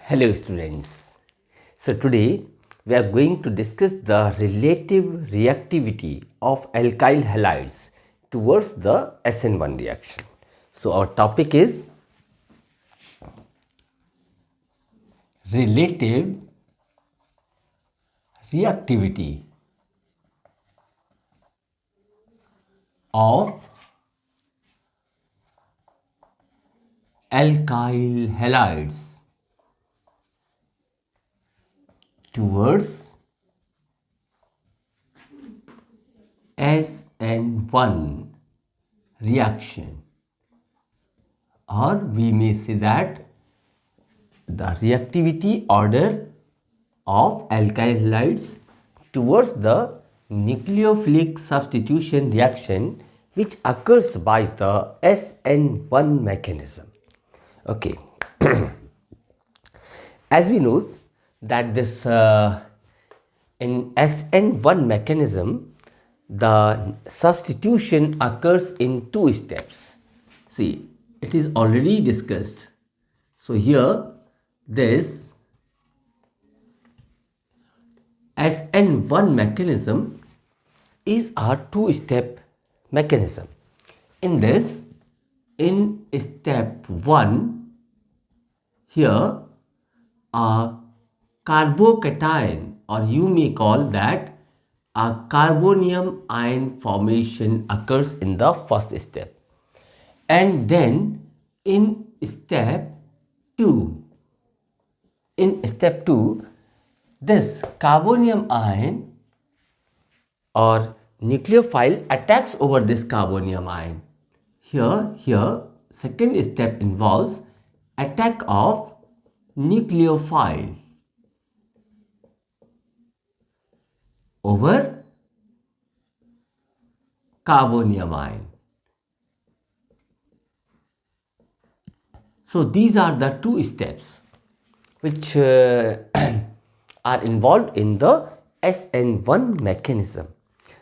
Hello students. So today we are going to discuss the relative reactivity of alkyl halides towards the SN1 reaction. So our topic is relative reactivity of alkyl halides towards SN1 reaction, or we may say that the reactivity order of alkyl halides towards the nucleophilic substitution reaction which occurs by the SN1 mechanism. Okay, as we know that this in SN1 mechanism, the substitution occurs in two steps. See, it is already discussed. So here this SN1 mechanism is a two-step mechanism. In this, in step 1, here a carbocation, or you may call that a carbonium ion formation, occurs in the first step. And then in step 2, this carbonium ion or nucleophile attacks over this carbonium ion. Here second step involves attack of nucleophile over carbonium ion. So these are the two steps which are involved in the SN1 mechanism.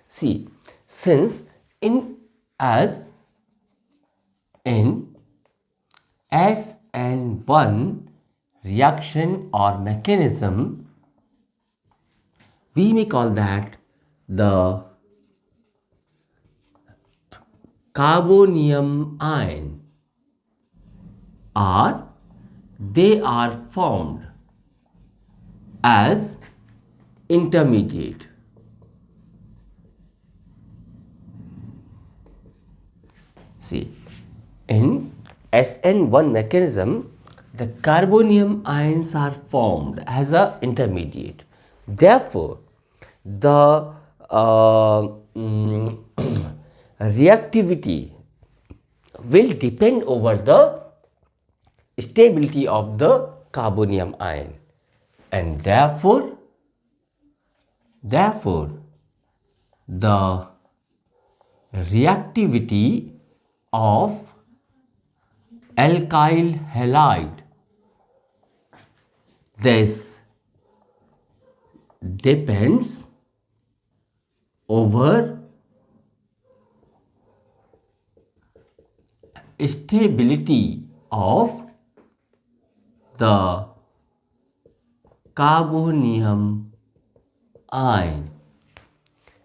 See, since in SN1 reaction or mechanism, we may call that the carbonium ion, or they are formed as intermediate. See, in SN1 mechanism, the carbonium ions are formed as a intermediate. Therefore, the reactivity will depend over the stability of the carbonium ion, and therefore the reactivity of alkyl halide, this depends over stability of the carbonium ion.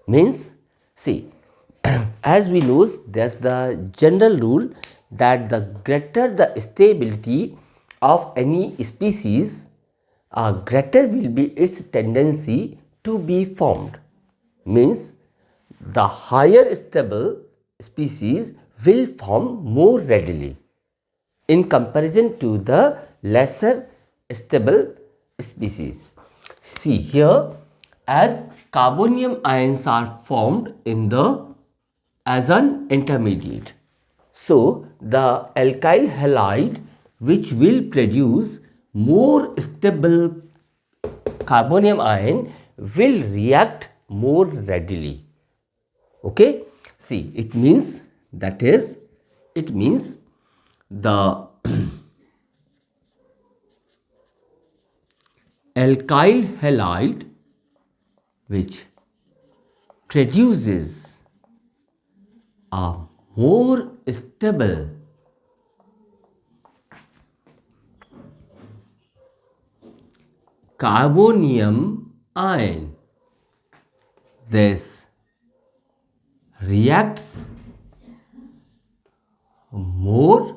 Means, see, as we know, there's the general rule that the greater the stability of any species, greater will be its tendency to be formed. Means, the higher stable species will form more readily in comparison to the lesser stable species. See here, as carbonium ions are formed in the as an intermediate, so the alkyl halide which will produce more stable carbonium ion will react more readily. Okay, see, it means the alkyl halide which produces a more stable carbonium ion. This reacts more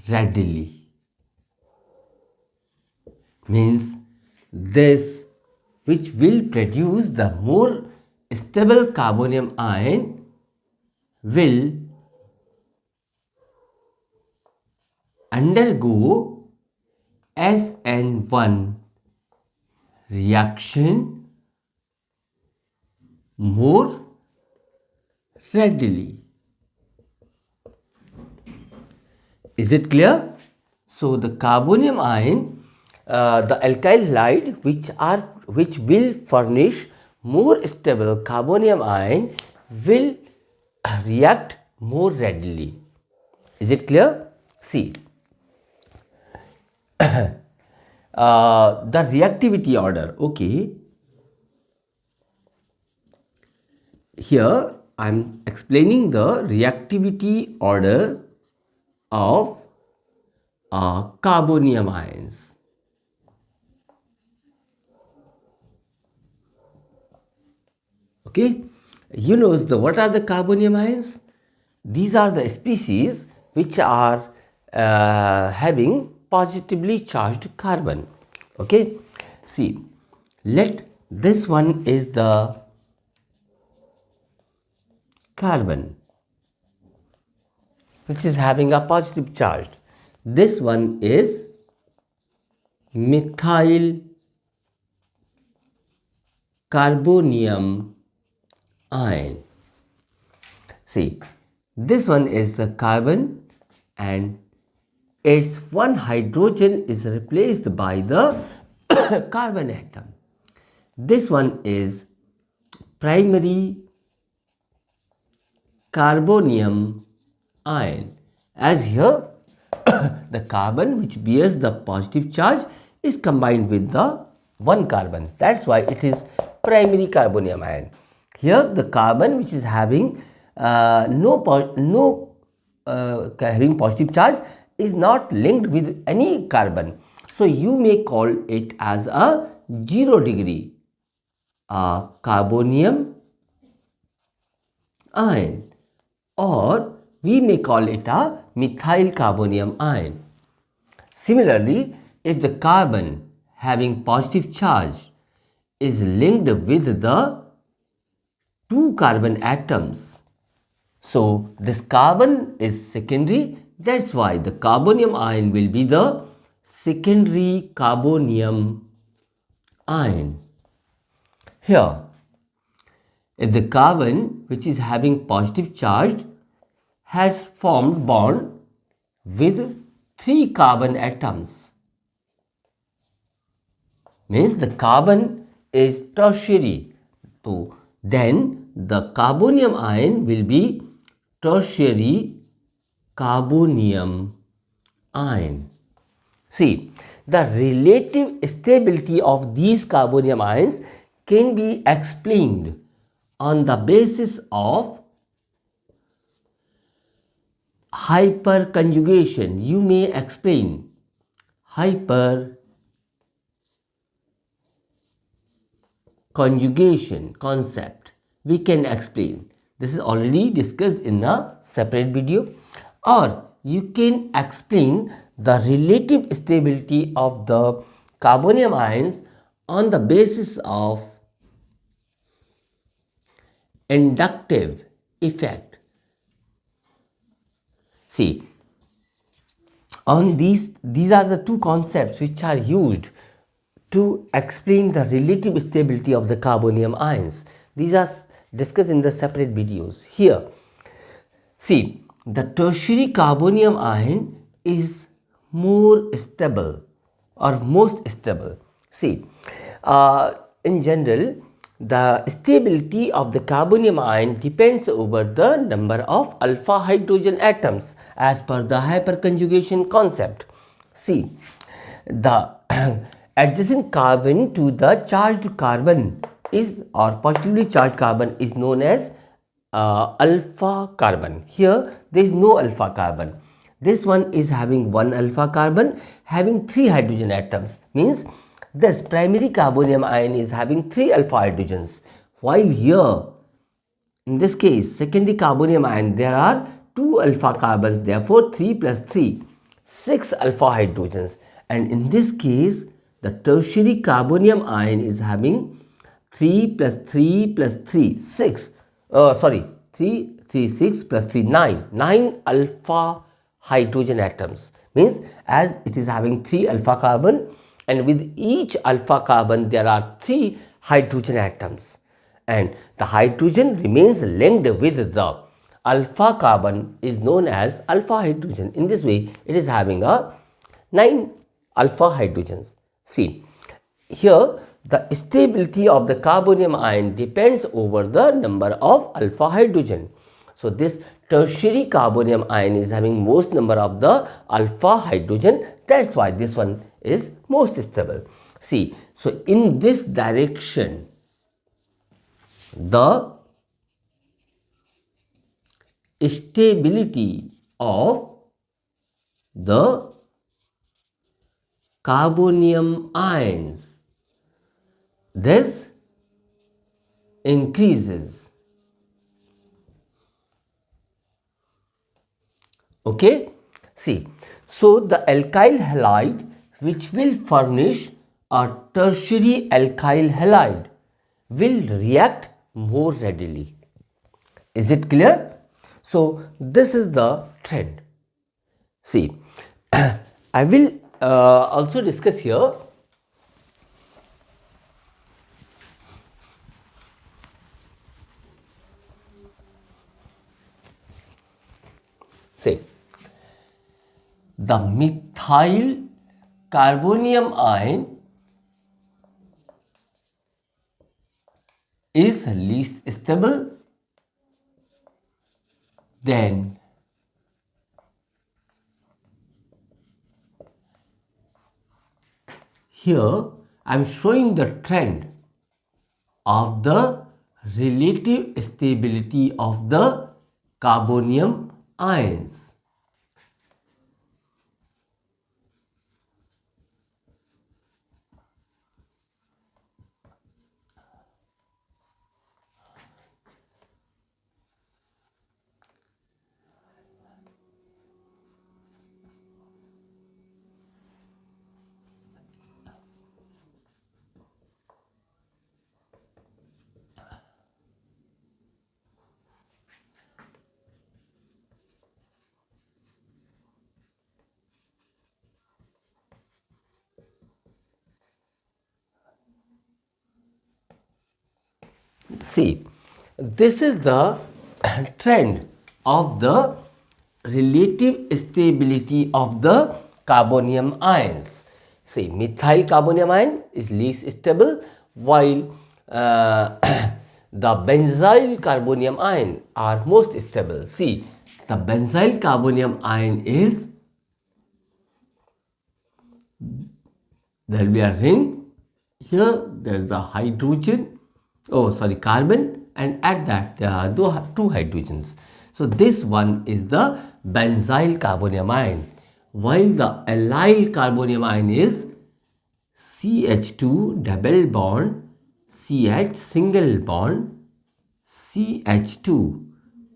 readily. Means this which will produce the more stable carbonium ion will undergo SN1 reaction more readily. Is it clear? So the carbonium ion, the alkyl halide which will furnish more stable carbonium ion will react more readily. Is it clear? See, the reactivity order. Okay, here I am explaining the reactivity order of carbonium ions. Okay, you know what are the carbonium ions? These are the species which are having positively charged carbon. Okay, see, let this one is the carbon which is having a positive charge. This one is methyl carbonium ion. See, this one is the carbon and its one hydrogen is replaced by the carbon atom. This one is primary carbonium ion, as here the carbon which bears the positive charge is combined with the one carbon. That's why it is primary carbonium ion. Here the carbon which is having having positive charge is not linked with any carbon. So you may call it as a 0 degree carbonium ion, or we may call it a methyl carbonium ion. Similarly, if the carbon having positive charge is linked with the 2 carbon atoms, so this carbon is secondary. That's why the carbonium ion will be the secondary carbonium ion. Here, if the carbon which is having positive charge has formed bond with 3 carbon atoms, means the carbon is tertiary, so then the carbonium ion will be tertiary carbonium ion. See, the relative stability of these carbonium ions can be explained on the basis of hyperconjugation. You may explain hyperconjugation concept. We can explain. This is already discussed in a separate video. Or you can explain the relative stability of the carbonium ions on the basis of inductive effect. See, on these are the 2 concepts which are used to explain the relative stability of the carbonium ions. These are discussed in the separate videos. Here, see, the tertiary carbonium ion is more stable or most stable. See, in general, the stability of the carbonium ion depends over the number of alpha hydrogen atoms as per the hyperconjugation concept. See, the adjacent carbon to the charged carbon is, or positively charged carbon is known as alpha carbon. Here there is no alpha carbon. This one is having 1 alpha carbon having 3 hydrogen atoms, means Thus, primary carbonium ion is having 3 alpha hydrogens, while here in this case secondary carbonium ion there are 2 alpha carbons, therefore 3 plus 3, 6 alpha hydrogens, and in this case the tertiary carbonium ion is having 3 plus 3 plus 3, 6, 3, 3, 6 plus 3, 9, 9 alpha hydrogen atoms. Means as it is having 3 alpha carbon, and with each alpha carbon there are 3 hydrogen atoms, and the hydrogen remains linked with the alpha carbon is known as alpha hydrogen. In this way it is having a 9 alpha hydrogens. See, here the stability of the carbonium ion depends over the number of alpha hydrogen. So this tertiary carbonium ion is having most number of the alpha hydrogen, that's why this one is most stable. See, so in this direction the stability of the carbonium ions this increases. Okay, see, so the alkyl halide which will furnish a tertiary alkyl halide will react more readily. Is it clear? So this is the trend. See, I will also discuss here say the methyl carbonium ion is least stable, then here I am showing the trend of the relative stability of the carbonium ions. See, this is the trend of the relative stability of the carbonium ions. See, methyl carbonium ion is least stable, while the benzyl carbonium ion are most stable. See, the benzyl carbonium ion is, there will be a ring here, there is the hydrogen, carbon, and at that there are two hydrogens. So this one is the benzyl carbonium ion, while the allyl carbonium ion is CH2 double bond CH single bond CH2.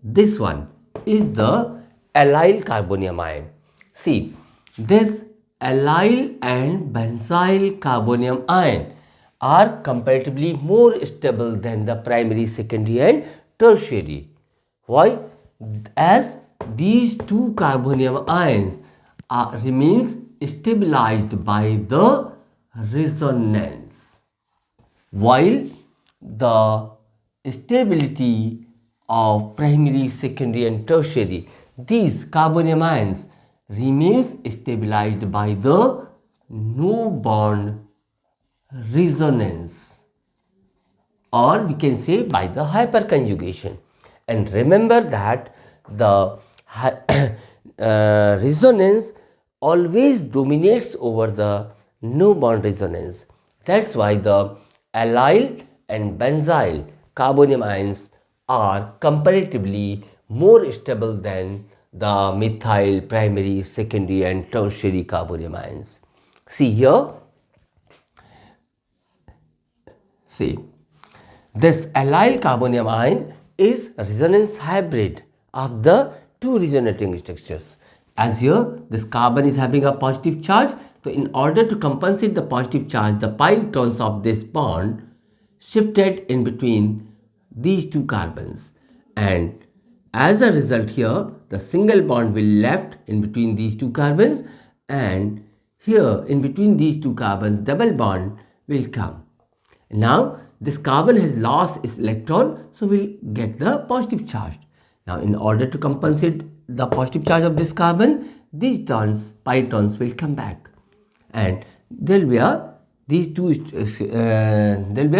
This one is the allyl carbonium ion. See, this allyl and benzyl carbonium ion are comparatively more stable than the primary, secondary and tertiary. Why? As these two carbonium ions remains stabilized by the resonance, while the stability of primary, secondary and tertiary, these carbonium ions remains stabilized by the no bond resonance, or we can say by the hyperconjugation. And remember that the resonance always dominates over the no bond resonance. That's why the allyl and benzyl carbonium ions are comparatively more stable than the methyl, primary, secondary and tertiary carbonium ions. See here, See, this allyl carbonium ion is resonance hybrid of the two resonating structures. As here, this carbon is having a positive charge. So, in order to compensate the positive charge, the pi electrons of this bond shifted in between these two carbons. And as a result here, the single bond will left in between these two carbons, and here in between these two carbons, double bond will come. Now, this carbon has lost its electron, so we'll get the positive charge. Now, in order to compensate the positive charge of this carbon, these pi electrons will come back, and there will be a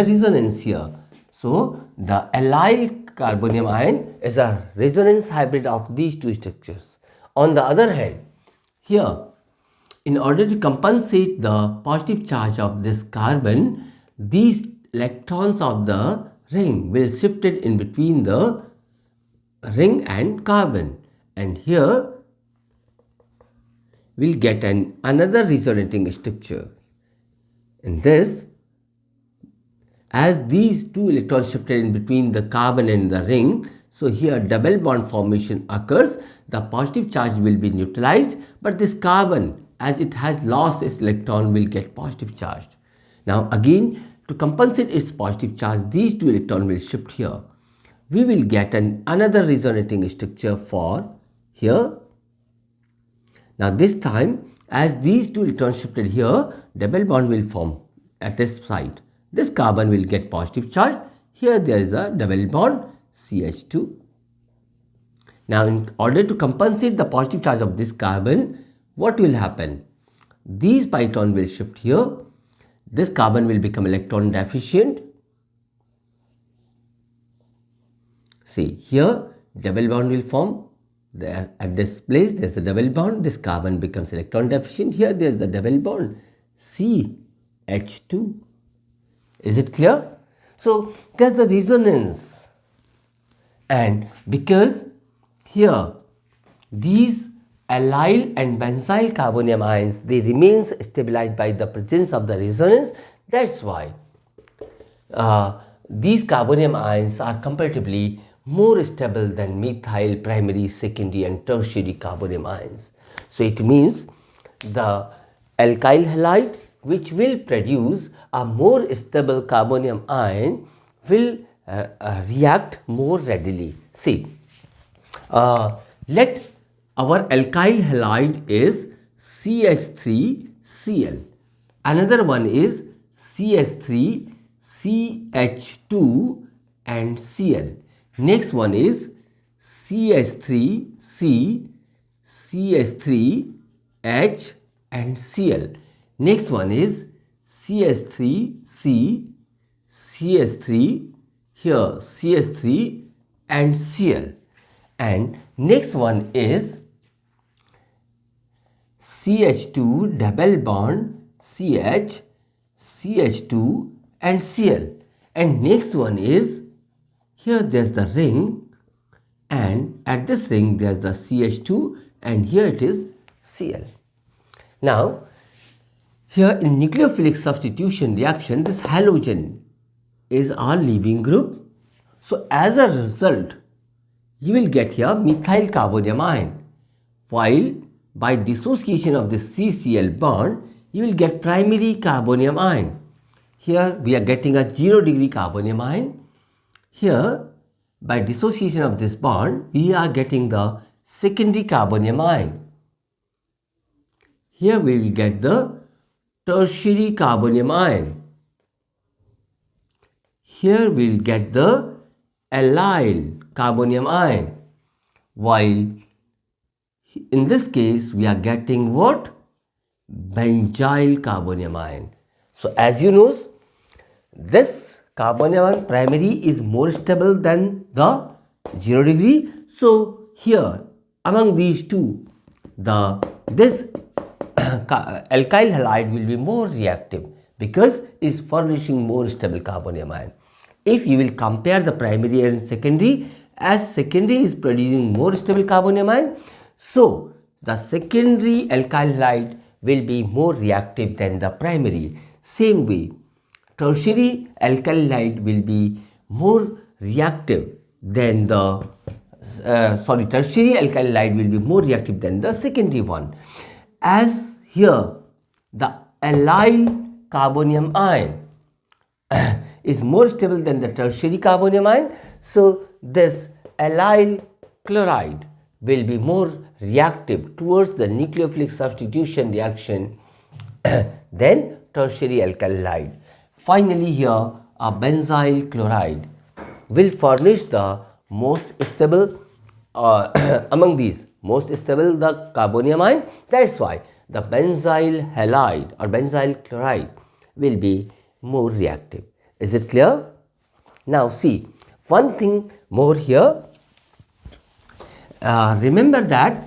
resonance here. So, the allyl carbonium ion is a resonance hybrid of these two structures. On the other hand, here, in order to compensate the positive charge of this carbon, these electrons of the ring will shifted in between the ring and carbon, and here we'll get another resonating structure. In this, as these two electrons shifted in between the carbon and the ring, so here double bond formation occurs. The positive charge will be neutralized, but this carbon, as it has lost its electron, will get positive charge. Now again, to compensate its positive charge, these two electrons will shift here. We will get another resonating structure for here. Now this time, as these two electrons shifted here, double bond will form at this side. This carbon will get positive charge. Here there is a double bond CH2. Now in order to compensate the positive charge of this carbon, what will happen? These pi electrons will shift here. This carbon will become electron deficient. See, here double bond will form. There at this place there is a double bond. This carbon becomes electron deficient. Here there is the double bond CH2. Is it clear? So there's the resonance, and because here these allyl and benzyl carbonium ions, they remain stabilized by the presence of the resonance. That's why these carbonium ions are comparatively more stable than methyl, primary, secondary and tertiary carbonium ions. So it means the alkyl halide, which will produce a more stable carbonium ion, will react more readily. See, let our alkyl halide is CH3Cl. Another one is CH3CH2 and Cl. Next one is CH3C, CH3H and Cl. Next one is CH3C, CH3, here CH3 and Cl. And next one is CH2 double bond CH, CH2 and Cl. And next one is, here there's the ring, and at this ring there's the CH2, and here it is Cl. Now, here in nucleophilic substitution reaction, this halogen is our leaving group. So as a result, you will get here methyl carbonium ion, while by dissociation of this CCl bond, you will get primary carbonium ion. Here we are getting a 0 degree carbonium ion. Here, by dissociation of this bond, we are getting the secondary carbonium ion. Here we will get the tertiary carbonium ion. Here we will get the allyl carbonium ion. While in this case, we are getting what? Benzyl carbonium ion. So as you know, this carbonium ion primary is more stable than the 0 degree. So here among these two, this alkyl halide will be more reactive because it is furnishing more stable carbonium ion. If you will compare the primary and secondary, as secondary is producing more stable carbonium ion, so the secondary alkyl halide will be more reactive than the primary. Same way, tertiary alkyl halide will be more reactive than the tertiary alkyl halide will be more reactive than the secondary one, as here the allyl carbonium ion is more stable than the tertiary carbonium ion. So this allyl chloride will be more reactive towards the nucleophilic substitution reaction than tertiary alkyl halide. Finally, here a benzyl chloride will furnish the most stable among these, most stable the carbonium ion. That's why the benzyl halide or benzyl chloride will be more reactive. Is it clear? Now see, one thing more here. Remember that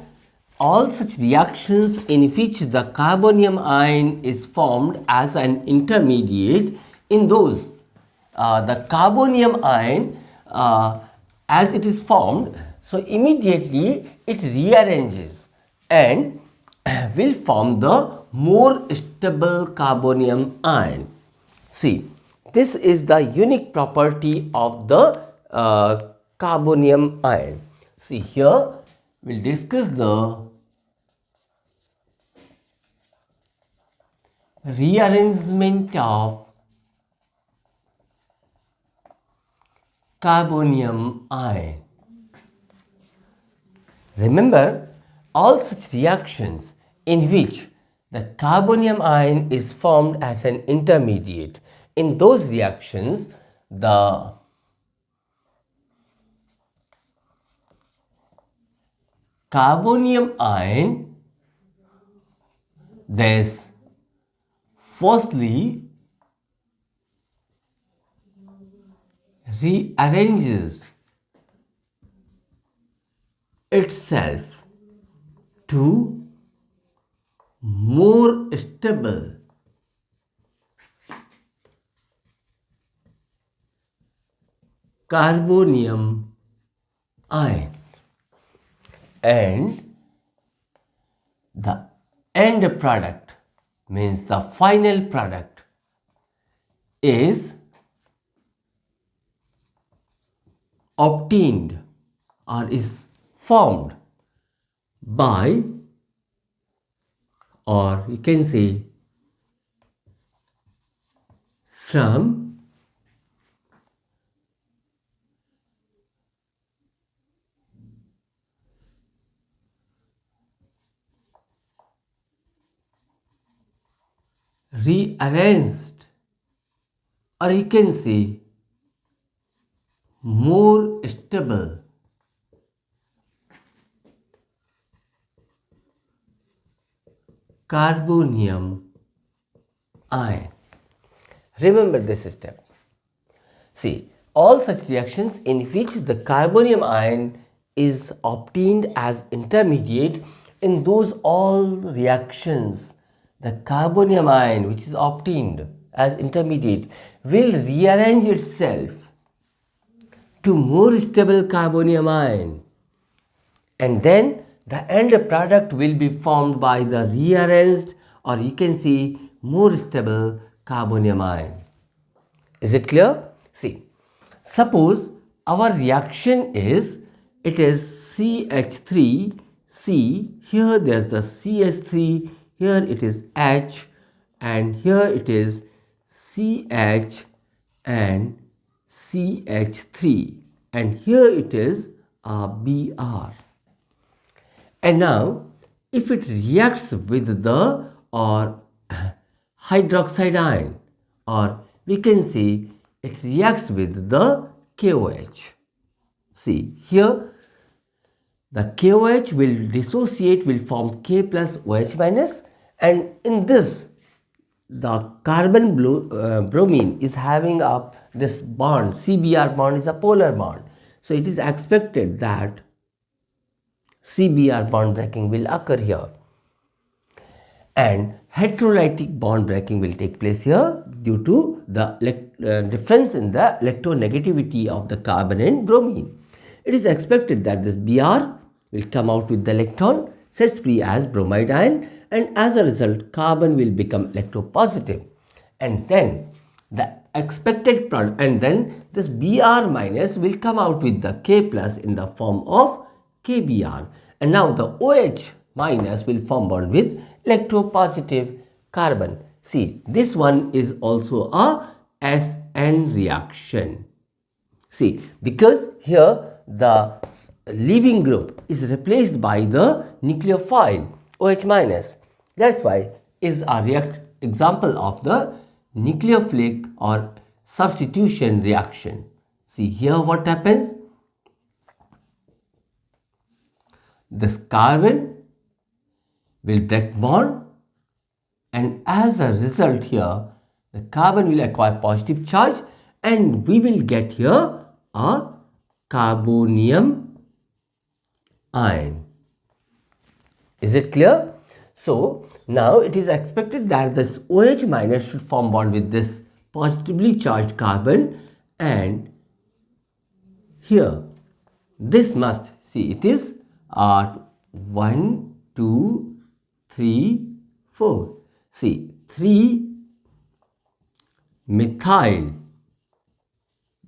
all such reactions in which the carbonium ion is formed as an intermediate, in those the carbonium ion as it is formed, so immediately it rearranges and will form the more stable carbonium ion. See, this is the unique property of the carbonium ion. See, here we will discuss the rearrangement of carbonium ion. Remember, all such reactions in which the carbonium ion is formed as an intermediate, in those reactions the carbonium ion this firstly rearranges itself to more stable carbonium ion, and the end product means the final product is obtained or is formed by, or you can say from, rearranged, or you can say more stable carbonium ion. Remember this step. See, all such reactions in which the carbonium ion is obtained as intermediate, in those all reactions the carbonium ion which is obtained as intermediate will rearrange itself to more stable carbonium ion, and then the end product will be formed by the rearranged, or you can see more stable carbonium ion. Is it clear? See, suppose our reaction is, it is CH3, C, here there is the CH3, here it is H, and here it is CH and CH3, and here it is Br. And now if it reacts with the hydroxide ion, or we can say it reacts with the KOH. See, here the KOH will dissociate, will form K plus OH minus, and in this the carbon bromine is having up this bond, CBr bond is a polar bond. So it is expected that CBr bond breaking will occur here, and heterolytic bond breaking will take place here due to the difference in the electronegativity of the carbon and bromine. It is expected that this Br will come out with the electron, sets free as bromide ion, and as a result carbon will become electropositive, and then the expected product, and then this Br minus will come out with the K plus in the form of KBr, and now the OH minus will form bond with electropositive carbon. See, this one is also a SN reaction. See, because here the leaving group is replaced by the nucleophile OH minus. That's why is a example of the nucleophilic or substitution reaction. See here what happens. This carbon will break bond, and as a result here the carbon will acquire positive charge, and we will get here a carbonium ion. Is it clear? So now it is expected that this OH minus should form bond with this positively charged carbon, and here this must, see, it is 1, 2, 3, 4. See, 3 methyl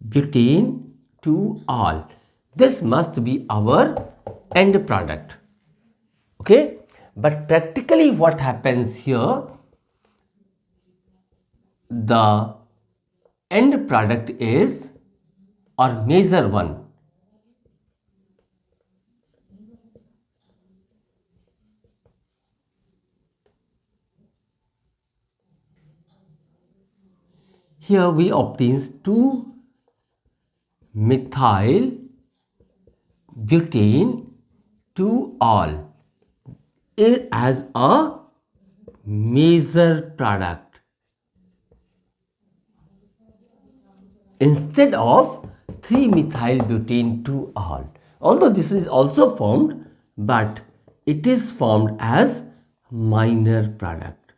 butane 2 all. This must be our end product. Okay, but practically what happens here, the end product is, or major one, here we obtains 2 methyl butane 2 all as a major product instead of 3 methyl butane 2 all. Although this is also formed, but it is formed as minor product.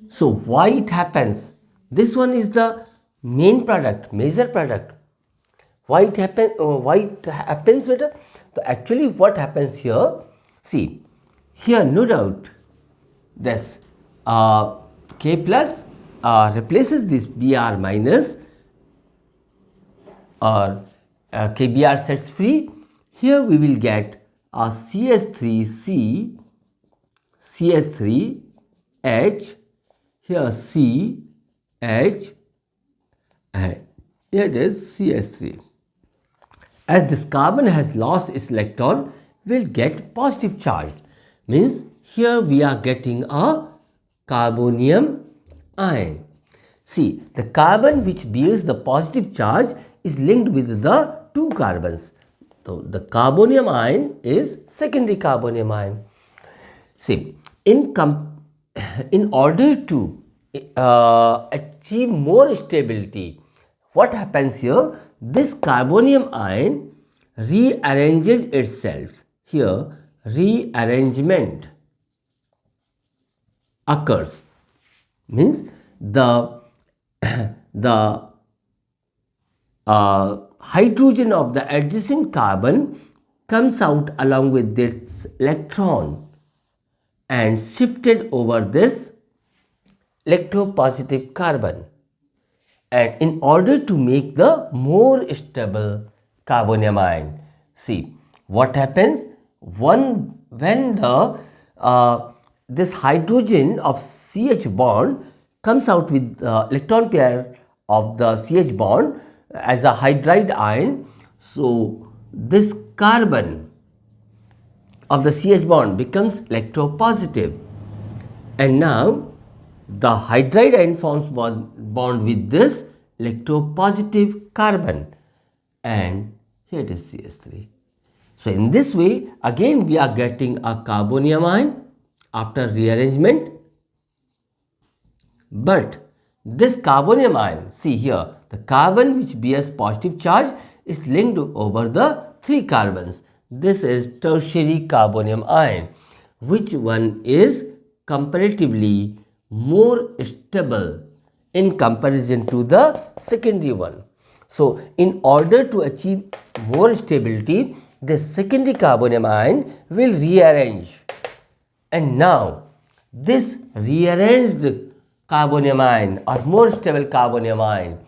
So why it happens? This one is the main product, major product. Why it happens? Better? So actually, what happens here? See, here no doubt this K plus replaces this Br minus, or KBr sets free. Here we will get a CS3C, CS3H, here C, H, and here it is CS3. As this carbon has lost its electron, will get positive charge. Means here we are getting a carbonium ion. See, the carbon which bears the positive charge is linked with the 2 carbons. So the carbonium ion is secondary carbonium ion. See, in order to achieve more stability, what happens here? This carbonium ion rearranges itself. Here rearrangement occurs. Means the hydrogen of the adjacent carbon comes out along with its electron and shifted over this electropositive carbon, and in order to make the more stable carbonium ion. See what happens when the this hydrogen of CH bond comes out with the electron pair of the CH bond as a hydride ion. So this carbon of the CH bond becomes electropositive, and now the hydride ion forms bond with this electropositive carbon, and here it is CH3. So in this way again we are getting a carbonium ion after rearrangement. But this carbonium ion, see here, the carbon which bears positive charge is linked over the 3 carbons. This is tertiary carbonium ion. Which one is comparatively more stable in comparison to the secondary one? So in order to achieve more stability, the secondary carbonium ion will rearrange, and now this rearranged carbonyamine or more stable carbonyamine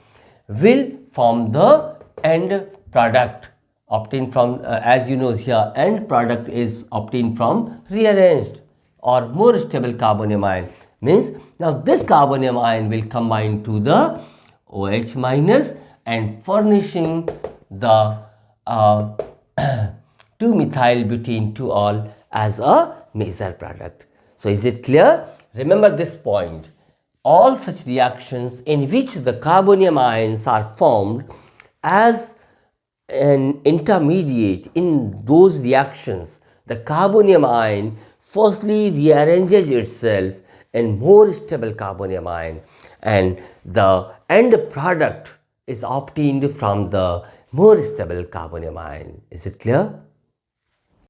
will form the end product obtained from, as you know here, end product is obtained from rearranged or more stable carbonyamine. Means now this carbonyamine will combine to the OH minus and furnishing the 2-methyl butene 2-ol as a major product. So is it clear? Remember this point. All such reactions in which the carbonium ions are formed as an intermediate, in those reactions the carbonium ion firstly rearranges itself in more stable carbonium ion and the end product is obtained from the more stable carbonium ion. Is it clear?